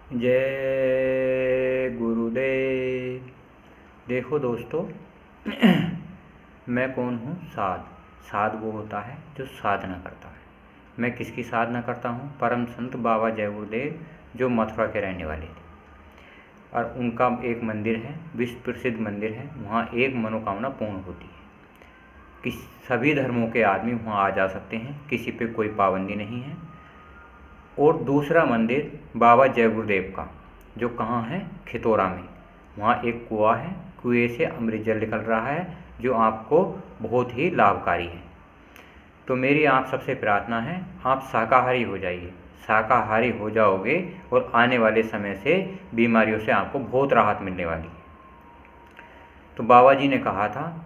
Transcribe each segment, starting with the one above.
जय गुरुदेव। देखो दोस्तों, मैं कौन हूँ? साध। साध वो होता है जो साधना करता है। मैं किसकी साधना करता हूँ? परम संत बाबा जय गुरुदेव, जो मथुरा के रहने वाले थे, और उनका एक मंदिर है, विश्व प्रसिद्ध मंदिर है। वहाँ एक मनोकामना पूर्ण होती है। सभी धर्मों के आदमी वहाँ आ जा सकते हैं, किसी पे कोई पाबंदी नहीं है। और दूसरा मंदिर बाबा जय गुरुदेव का, जो कहाँ है? खितौरा में। वहाँ एक कुआं है, कुएं से अमृत जल निकल रहा है, जो आपको बहुत ही लाभकारी है। तो मेरी आप सबसे प्रार्थना है, आप शाकाहारी हो जाइए। शाकाहारी हो जाओगे और आने वाले समय से बीमारियों से आपको बहुत राहत मिलने वाली है। तो बाबा जी ने कहा था,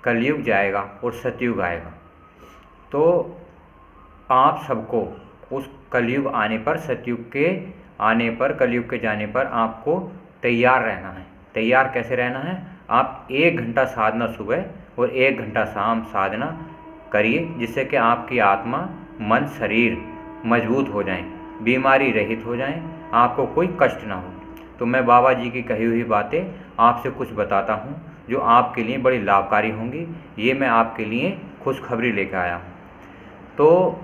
कलयुग जाएगा और सतयुग आएगा। तो आप सबको उस कलयुग आने पर, सतयुग के आने पर, कलयुग के जाने पर आपको तैयार रहना है। तैयार कैसे रहना है? आप 1 घंटा साधना सुबह और 1 घंटा शाम साधना करिए, जिससे कि आपकी आत्मा, मन, शरीर मजबूत हो जाएं, बीमारी रहित हो जाएं, आपको कोई कष्ट ना हो। तो मैं बाबा जी की कही हुई बातें आपसे कुछ बताता हूँ, जो आपके लिए बड़ी लाभकारी होंगी। ये मैं आपके लिए खुशखबरी लेकर आया हूँ। तो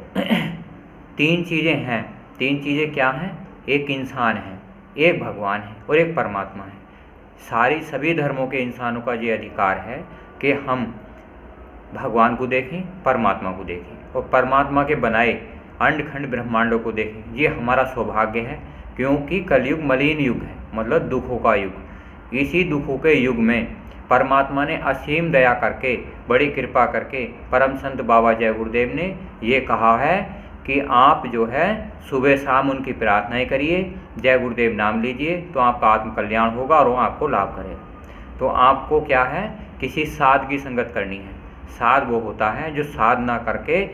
3 चीज़ें हैं। 3 चीज़ें क्या हैं? एक इंसान है, एक भगवान है और एक परमात्मा है। सभी धर्मों के इंसानों का ये अधिकार है कि हम भगवान को देखें, परमात्मा को देखें और परमात्मा के बनाए अंडखंड ब्रह्मांडों को देखें। ये हमारा सौभाग्य है, क्योंकि कलयुग मलिन युग है, मतलब दुखों का युग। इसी दुखों के युग में परमात्मा ने असीम दया करके, बड़ी कृपा करके, परम संत बाबा जय गुरुदेव ने ये कहा है कि आप जो है सुबह शाम उनकी प्रार्थनाएं करिए, जय गुरुदेव नाम लीजिए, तो आपका आत्म कल्याण होगा और वो आपको लाभ करेगा। तो आपको क्या है? किसी साध की संगत करनी है। साध वो होता है जो साधना करके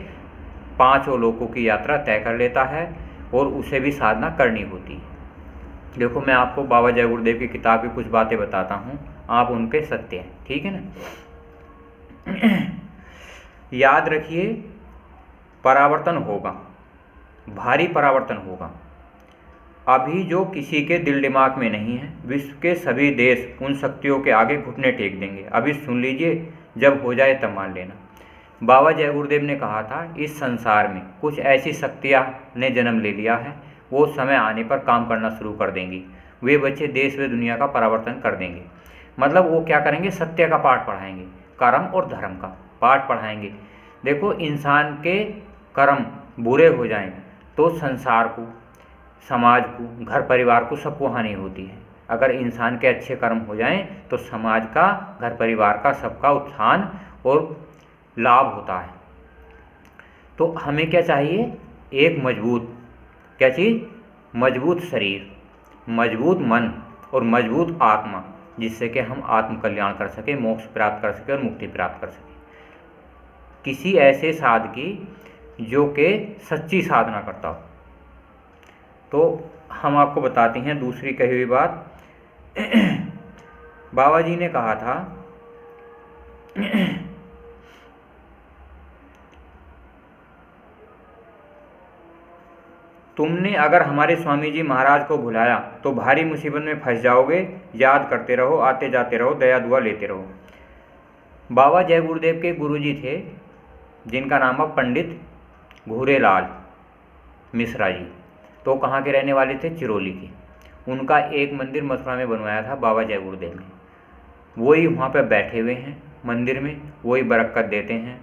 5 लोकों की यात्रा तय कर लेता है, और उसे भी साधना करनी होती है। देखो, मैं आपको बाबा जय गुरुदेव की किताब की कुछ बातें बताता हूँ, आप उनके सत्य हैं, ठीक है ना? याद रखिए, परावर्तन होगा, भारी परावर्तन होगा। अभी जो किसी के दिल दिमाग में नहीं है, विश्व के सभी देश उन शक्तियों के आगे घुटने टेक देंगे। अभी सुन लीजिए, जब हो जाए तब मान लेना। बाबा जय गुरुदेव ने कहा था, इस संसार में कुछ ऐसी शक्तियाँ ने जन्म ले लिया है, वो समय आने पर काम करना शुरू कर देंगी। वे बच्चे देश व दुनिया का परावर्तन कर देंगे। मतलब वो क्या करेंगे? सत्य का पाठ पढ़ाएंगे, कर्म और धर्म का पाठ पढ़ाएंगे। देखो, इंसान के कर्म बुरे हो जाएं तो संसार को, समाज को, घर परिवार को, सबको हानि होती है। अगर इंसान के अच्छे कर्म हो जाएं तो समाज का, घर परिवार का, सबका उत्थान और लाभ होता है। तो हमें क्या चाहिए? एक मजबूत, क्या चीज़? मजबूत शरीर, मजबूत मन और मजबूत आत्मा, जिससे कि हम आत्म कल्याण कर सकें, मोक्ष प्राप्त कर सकें और मुक्ति प्राप्त कर सकें। किसी ऐसे साध की जो कि सच्ची साधना करता हो। तो हम आपको बताते हैं दूसरी कही हुई बात। बाबा जी ने कहा था, तुमने अगर हमारे स्वामी जी महाराज को भुलाया तो भारी मुसीबत में फंस जाओगे। याद करते रहो, आते जाते रहो, दया दुआ लेते रहो। बाबा जय गुरुदेव के गुरुजी थे, जिनका नाम है पंडित घूरेलाल मिश्रा जी। तो कहाँ के रहने वाले थे? चिरौली के। उनका एक मंदिर मथुरा में बनवाया था बाबा जय गुरुदेव ने। वही वहाँ पे बैठे हुए हैं मंदिर में, वही बरकत देते हैं।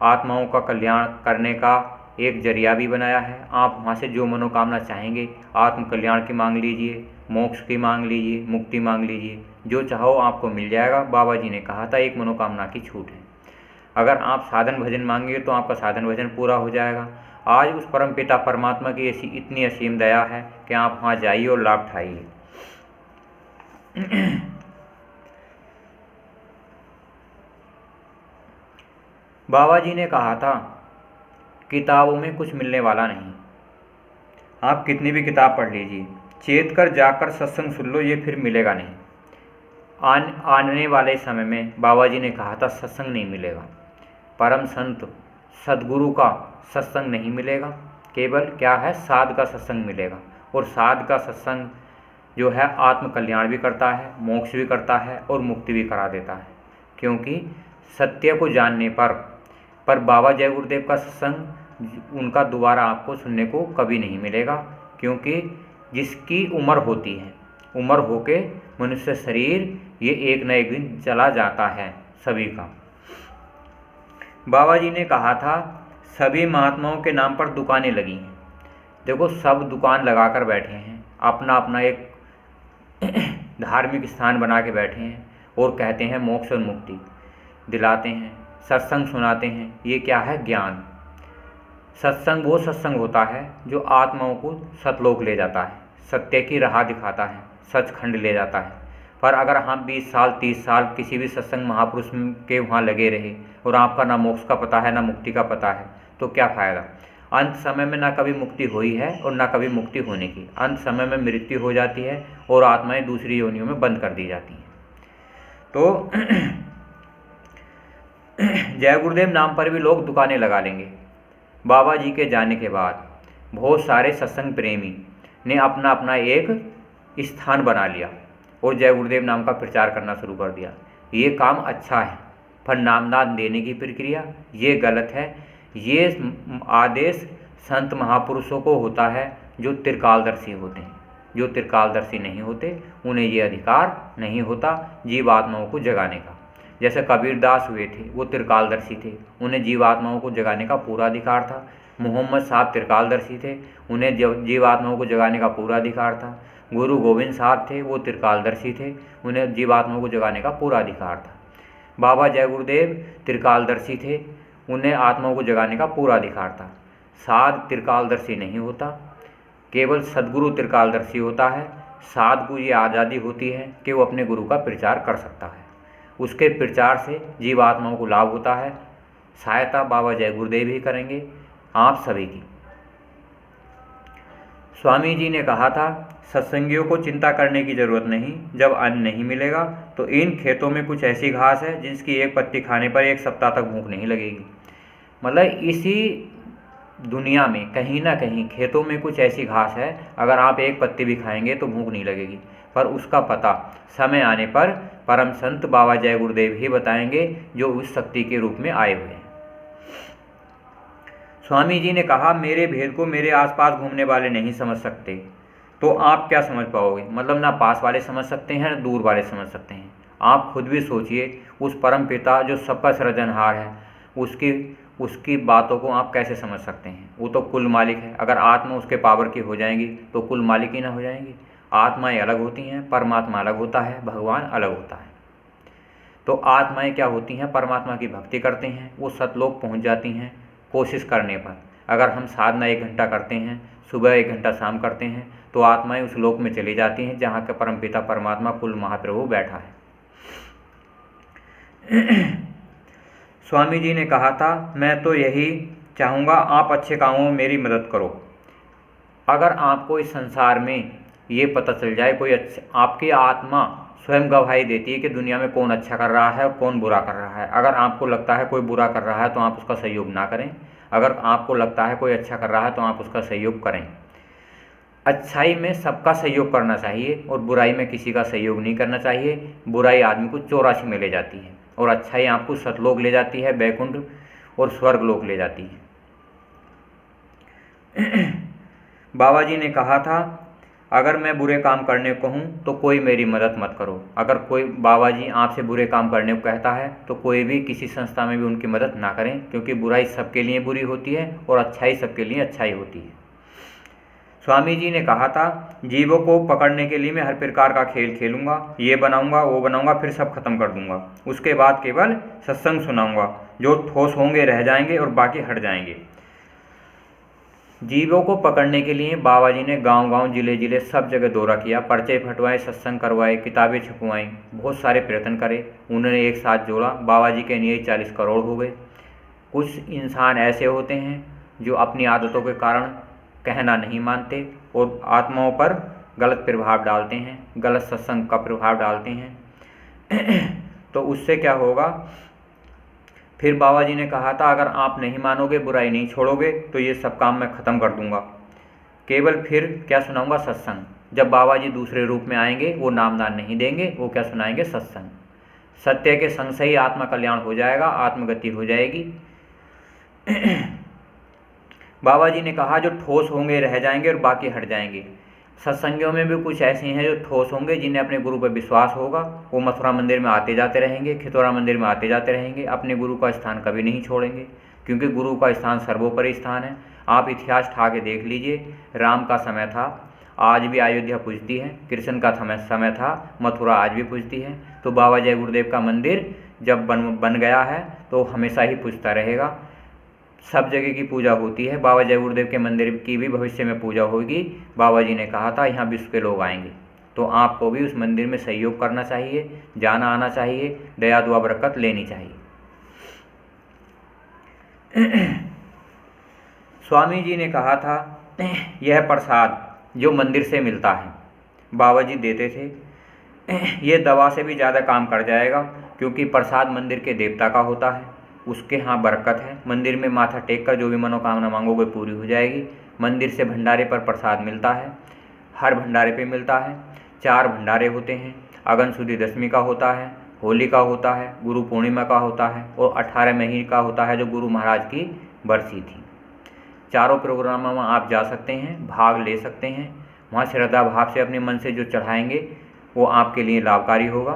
आत्माओं का कल्याण करने का एक जरिया भी बनाया है। आप वहाँ से जो मनोकामना चाहेंगे, आत्म कल्याण की मांग लीजिए, मोक्ष की मांग लीजिए, मुक्ति मांग लीजिए, जो चाहो आपको मिल जाएगा। बाबा जी ने कहा था, एक मनोकामना की छूट है। अगर आप साधन भजन मांगेंगे तो आपका साधन भजन पूरा हो जाएगा। आज उस परम पिता परमात्मा की ऐसी इतनी असीम दया है कि आप वहाँ जाइए और लाभ उठाइए। बाबा जी ने कहा था, किताबों में कुछ मिलने वाला नहीं। आप कितनी भी किताब पढ़ लीजिए, चेत कर जाकर सत्संग सुन लो, ये फिर मिलेगा नहीं। आने वाले समय में बाबा जी ने कहा था, सत्संग नहीं मिलेगा। परम संत सदगुरु का सत्संग नहीं मिलेगा, केवल क्या है? साध का सत्संग मिलेगा। और साध का सत्संग जो है आत्म कल्याण भी करता है, मोक्ष भी करता है और मुक्ति भी करा देता है। क्योंकि सत्य को जानने पर बाबा जय गुरुदेव का सत्संग उनका दोबारा आपको सुनने को कभी नहीं मिलेगा। क्योंकि जिसकी उम्र होती है, उम्र होके मनुष्य शरीर ये एक न एक दिन चला जाता है सभी का। बाबा जी ने कहा था सभी महात्माओं के नाम पर दुकानें लगी हैं। देखो, सब दुकान लगा कर बैठे हैं, अपना अपना एक धार्मिक स्थान बना के बैठे हैं और कहते हैं मोक्ष और मुक्ति दिलाते हैं, सत्संग सुनाते हैं। ये क्या है? ज्ञान। सत्संग वो सत्संग होता है जो आत्माओं को सतलोक ले जाता है, सत्य की राह दिखाता है, सचखंड ले जाता है। पर अगर हम 20 साल 30 साल किसी भी सत्संग महापुरुष के वहाँ लगे रहे और आपका ना मोक्ष का पता है ना मुक्ति का पता है, तो क्या फ़ायदा? अंत समय में ना कभी मुक्ति हुई है और ना कभी मुक्ति होने की। अंत समय में मृत्यु हो जाती है और आत्माएं दूसरी योनियों में बंद कर दी जाती हैं। तो जय गुरुदेव नाम पर भी लोग दुकानें लगा लेंगे। बाबा जी के जाने के बाद बहुत सारे सत्संग प्रेमी ने अपना अपना एक स्थान बना लिया और जय गुरुदेव नाम का प्रचार करना शुरू कर दिया। ये काम अच्छा है, पर नामदान देने की प्रक्रिया ये गलत है। ये आदेश संत महापुरुषों को होता है जो त्रिकालदर्शी होते हैं। जो त्रिकालदर्शी नहीं होते उन्हें ये अधिकार नहीं होता जीवात्माओं को जगाने का। जैसे कबीरदास हुए थे, वो त्रिकालदर्शी थे, उन्हें जीवात्माओं को जगाने का पूरा अधिकार था। मोहम्मद साहब त्रिकालदर्शी थे, उन्हें जीवात्माओं को जगाने का पूरा अधिकार था। गुरु गोविंद साहब थे, वो त्रिकालदर्शी थे, उन्हें जीवात्माओं को जगाने का पूरा अधिकार था। बाबा जय गुरुदेव त्रिकालदर्शी थे, उन्हें आत्माओं को जगाने का पूरा अधिकार था। साध त्रिकालदर्शी नहीं होता, केवल सद्गुरु त्रिकालदर्शी होता है। साध को ये आज़ादी होती है कि वो अपने गुरु का प्रचार कर सकता है, उसके प्रचार से जीवात्माओं को लाभ होता है। सहायता बाबा जय गुरुदेव ही करेंगे आप सभी की। स्वामी जी ने कहा था सत्संगियों को चिंता करने की ज़रूरत नहीं, जब अन्न नहीं मिलेगा तो इन खेतों में कुछ ऐसी घास है जिसकी एक पत्ती खाने पर 1 सप्ताह तक भूख नहीं लगेगी। मतलब इसी दुनिया में कहीं ना कहीं खेतों में कुछ ऐसी घास है, अगर आप एक पत्ती भी खाएंगे तो भूख नहीं लगेगी। पर उसका पता समय आने पर परम संत बाबा जय गुरुदेव ही बताएंगे, जो उस शक्ति के रूप में आए हुए हैं। स्वामी जी ने कहा मेरे भेद को मेरे आसपास घूमने वाले नहीं समझ सकते, तो आप क्या समझ पाओगे? मतलब ना पास वाले समझ सकते हैं ना दूर वाले समझ सकते हैं। आप खुद भी सोचिए, उस परम पिता जो सबका सृजनहार है, उसकी बातों को आप कैसे समझ सकते हैं? वो तो कुल मालिक है। अगर आत्मा उसके पावर की हो जाएंगी तो कुल मालिक ही ना हो जाएंगी। आत्माएं अलग होती हैं, परमात्मा अलग होता है, भगवान अलग होता है। तो आत्माएं क्या होती हैं? परमात्मा की भक्ति करते हैं, वो सतलोक पहुंच जाती हैं कोशिश करने पर। अगर हम साधना 1 घंटा करते हैं, सुबह 1 घंटा शाम करते हैं, तो आत्माएं उस लोक में चली जाती हैं जहाँ का परमपिता परमात्मा कुल महाप्रभु बैठा है। स्वामी जी ने कहा था मैं तो यही चाहूँगा आप अच्छे कामों में मेरी मदद करो। अगर आपको इस संसार में ये पता चल जाए कोई अच्छा, आपकी आत्मा स्वयं गवाही देती है कि दुनिया में कौन अच्छा कर रहा है और कौन बुरा कर रहा है। अगर आपको लगता है कोई बुरा कर रहा है तो आप उसका सहयोग ना करें। अगर आपको लगता है कोई अच्छा कर रहा है तो आप उसका सहयोग करें। अच्छाई में सबका सहयोग करना चाहिए और बुराई में किसी का सहयोग नहीं करना चाहिए। बुराई आदमी को 84 में ले जाती है और अच्छाई आपको सतलोक ले जाती है, बैकुंठ और स्वर्गलोक ले जाती है। बाबा जी ने कहा था अगर मैं बुरे काम करने को कहूँ तो कोई मेरी मदद मत करो। अगर कोई बाबा जी आपसे बुरे काम करने को कहता है तो कोई भी किसी संस्था में भी उनकी मदद ना करें, क्योंकि बुराई सबके लिए बुरी होती है और अच्छाई सबके लिए अच्छाई होती है। स्वामी जी ने कहा था जीवों को पकड़ने के लिए मैं हर प्रकार का खेल खेलूँगा, ये बनाऊँगा वो बनाऊँगा, फिर सब खत्म कर दूँगा। उसके बाद केवल सत्संग सुनाऊँगा, जो ठोस होंगे रह जाएंगे और बाकी हट जाएंगे। जीवों को पकड़ने के लिए बाबा जी ने गांव-गांव, जिले-जिले सब जगह दौरा किया, पर्चे फटवाए, सत्संग करवाए, किताबें छपवाई, बहुत सारे प्रयत्न करे। उन्होंने एक साथ जोड़ा, बाबा जी के लिए 40 करोड़ हो गए। कुछ इंसान ऐसे होते हैं जो अपनी आदतों के कारण कहना नहीं मानते और आत्माओं पर गलत प्रभाव डालते हैं, गलत सत्संग का प्रभाव डालते हैं। तो उससे क्या होगा? फिर बाबा जी ने कहा था अगर आप नहीं मानोगे, बुराई नहीं छोड़ोगे, तो ये सब काम मैं ख़त्म कर दूंगा। केवल फिर क्या सुनाऊंगा? सत्संग। जब बाबा जी दूसरे रूप में आएंगे वो नामदान नहीं देंगे, वो क्या सुनाएंगे? सत्संग। सत्य के संग से ही आत्मा कल्याण हो जाएगा, आत्मगति हो जाएगी। बाबा जी ने कहा जो ठोस होंगे रह जाएंगे और बाकी हट जाएंगे। सत्संगियों में भी कुछ ऐसे हैं जो ठोस होंगे, जिन्हें अपने गुरु पर विश्वास होगा, वो मथुरा मंदिर में आते जाते रहेंगे, खितौरा मंदिर में आते जाते रहेंगे, अपने गुरु का स्थान कभी नहीं छोड़ेंगे, क्योंकि गुरु का स्थान सर्वोपरि स्थान है। आप इतिहास ठा के देख लीजिए, राम का समय था, आज भी अयोध्या पूजती है, कृष्ण का समय था, मथुरा आज भी पूजती है। तो बाबा जय गुरुदेव का मंदिर जब बन गया है तो हमेशा ही पूजता रहेगा, सब जगह की पूजा होती है। बाबा जय गुरुदेव के मंदिर की भी भविष्य में पूजा होगी। बाबा जी ने कहा था यहाँ विश्व के लोग आएंगे, तो आपको भी उस मंदिर में सहयोग करना चाहिए, जाना आना चाहिए, दया दुआ बरकत लेनी चाहिए। स्वामी जी ने कहा था यह प्रसाद जो मंदिर से मिलता है, बाबा जी देते थे, ये दवा से भी ज़्यादा काम कर जाएगा, क्योंकि प्रसाद मंदिर के देवता का होता है, उसके यहाँ बरकत है। मंदिर में माथा टेक कर जो भी मनोकामना मांगोगे पूरी हो जाएगी। मंदिर से भंडारे पर प्रसाद मिलता है, हर भंडारे पे मिलता है। 4 भंडारे होते हैं, अगन शुद्धि दशमी का होता है, होली का होता है, गुरु पूर्णिमा का होता है, और 18 महीने का होता है जो गुरु महाराज की बरसी थी। चारों प्रोग्रामों में आप जा सकते हैं, भाग ले सकते हैं। वहाँ श्रद्धा भाव से अपने मन से जो चढ़ाएंगे वो आपके लिए लाभकारी होगा।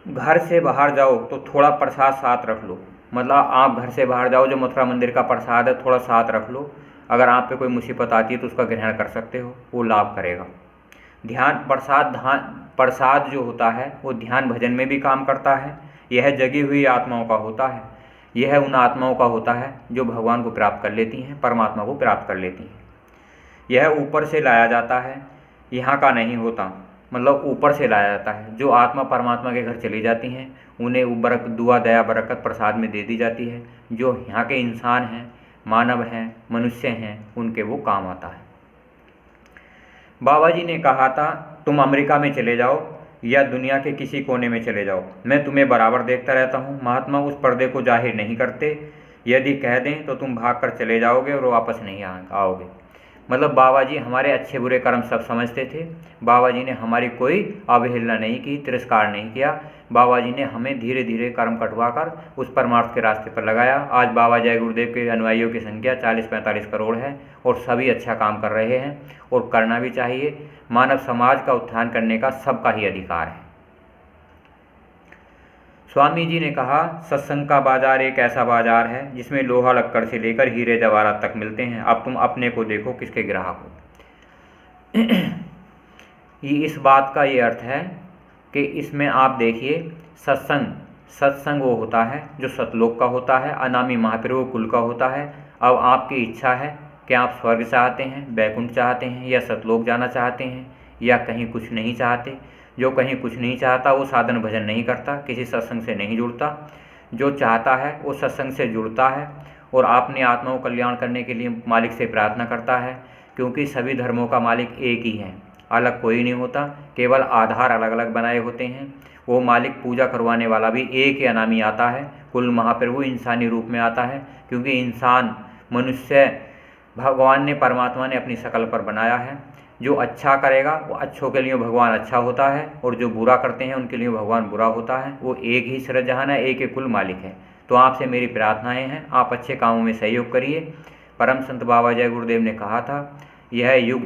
घर से बाहर जाओ तो थोड़ा प्रसाद साथ रख लो, मतलब आप घर से बाहर जाओ, जो मथुरा मंदिर का प्रसाद है थोड़ा साथ रख लो। अगर आप पे कोई मुसीबत आती है तो उसका ग्रहण कर सकते हो, वो लाभ करेगा। ध्यान प्रसाद जो होता है वो ध्यान भजन में भी काम करता है। यह जगी हुई आत्माओं का होता है, यह उन आत्माओं का होता है जो भगवान को प्राप्त कर लेती हैं, परमात्मा को प्राप्त कर लेती हैं। यह ऊपर से लाया जाता है, यहाँ का नहीं होता, मतलब ऊपर से लाया जाता है। जो आत्मा परमात्मा के घर चली जाती हैं उन्हें वो दुआ दया बरकत प्रसाद में दे दी जाती है। जो यहाँ के इंसान हैं, मानव हैं, मनुष्य हैं, उनके वो काम आता है। बाबा जी ने कहा था तुम अमेरिका में चले जाओ या दुनिया के किसी कोने में चले जाओ, मैं तुम्हें बराबर देखता रहता हूँ। महात्मा उस पर्दे को जाहिर नहीं करते, यदि कह दें तो तुम भाग कर चले जाओगे और वापस नहीं आओगे। मतलब बाबा जी हमारे अच्छे बुरे कर्म सब समझते थे। बाबा जी ने हमारी कोई अवहेलना नहीं की, तिरस्कार नहीं किया। बाबा जी ने हमें धीरे धीरे कर्म कटवा कर उस परमार्थ के रास्ते पर लगाया। आज बाबा जय गुरुदेव के अनुयायियों की संख्या 40-45 करोड़ है और सभी अच्छा काम कर रहे हैं और करना भी चाहिए। मानव समाज का उत्थान करने का सबका ही अधिकार है। स्वामी जी ने कहा सत्संग का बाजार एक ऐसा बाजार है जिसमें लोहा लक्कड़ से लेकर हीरे जवाहरात तक मिलते हैं। अब तुम अपने को देखो किसके ग्राहक हो। ये इस बात का ये अर्थ है कि इसमें आप देखिए सत्संग वो होता है जो सतलोक का होता है, अनामी महाप्रभु कुल का होता है। अब आपकी इच्छा है कि आप स्वर्ग चाहते हैं, बैकुंठ चाहते हैं, या सतलोक जाना चाहते हैं, या कहीं कुछ नहीं चाहते। जो कहीं कुछ नहीं चाहता वो साधन भजन नहीं करता, किसी सत्संग से नहीं जुड़ता। जो चाहता है वो सत्संग से जुड़ता है और अपने आत्मा को कल्याण करने के लिए मालिक से प्रार्थना करता है, क्योंकि सभी धर्मों का मालिक एक ही है, अलग कोई नहीं होता। केवल आधार अलग अलग बनाए होते हैं। वो मालिक पूजा करवाने वाला भी एक ही अनामी आता है। कुल महाप्रभु इंसानी रूप में आता है, क्योंकि इंसान मनुष्य भगवान ने, परमात्मा ने अपनी शकल पर बनाया है। जो अच्छा करेगा वो अच्छों के लिए भगवान अच्छा होता है, और जो बुरा करते हैं उनके लिए भगवान बुरा होता है। वो एक ही सरजहान है, एक ही कुल मालिक है। तो आपसे मेरी प्रार्थनाएं हैं, आप अच्छे कामों में सहयोग करिए। परम संत बाबा जय गुरुदेव ने कहा था यह युग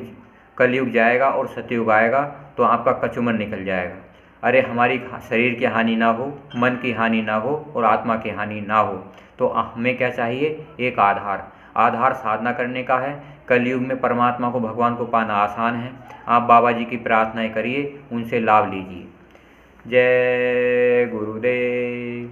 कलयुग जाएगा और सतयुग आएगा तो आपका कचुमन निकल जाएगा। अरे हमारी शरीर की हानि ना हो, मन की हानि ना हो और आत्मा की हानि ना हो, तो हमें क्या चाहिए? एक आधार साधना करने का है। कलयुग में परमात्मा को, भगवान को पाना आसान है। आप बाबा जी की प्रार्थनाएं करिए, उनसे लाभ लीजिए। जय गुरुदेव।